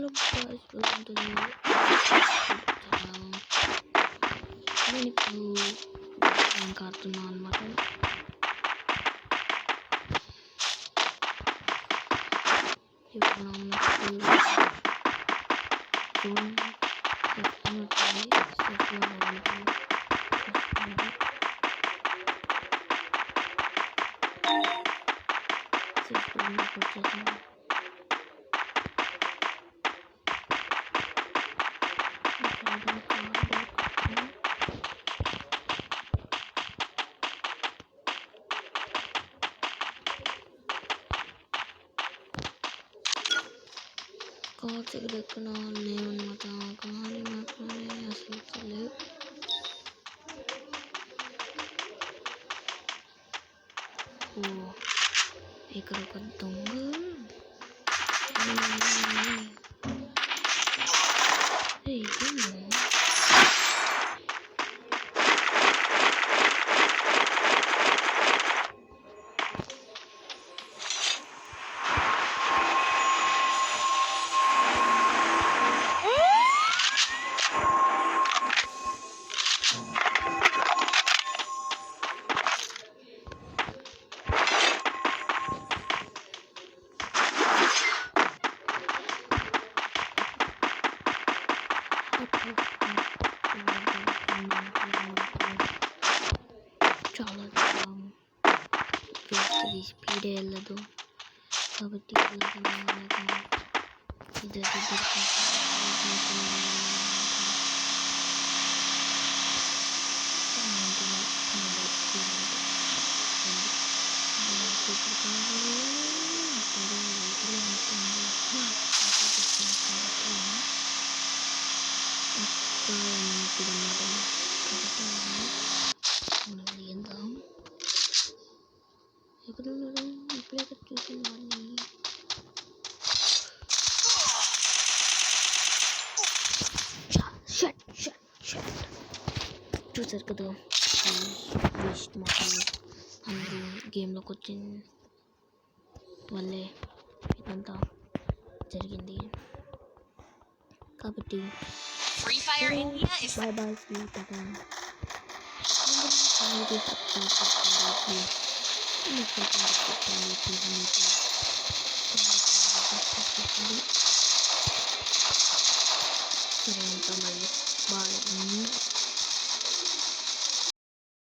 guys, welcome to the channel. నేను ఇప్పుడు rank ఆడుతున్నాను అనమాట. ఇప్పుడు కార్డ్స్ ఎక్కడెక్కడ లేవన్నమాట. కానీ మాత్రమే అసలు తెలియదు. ఓ ఇక్కడ ఒక దొంగ చాలా స్పీడ్ వెళ్ళదు కాబట్టి ఇప్పుడే చూసిందాన్ని చూసారు కదా. వేస్ట్ మొత్తం అందరూ గేమ్లోకి వచ్చిన వల్లే ఇదంతా జరిగింది. కాబట్టి బాయ్ బాయ్, సీ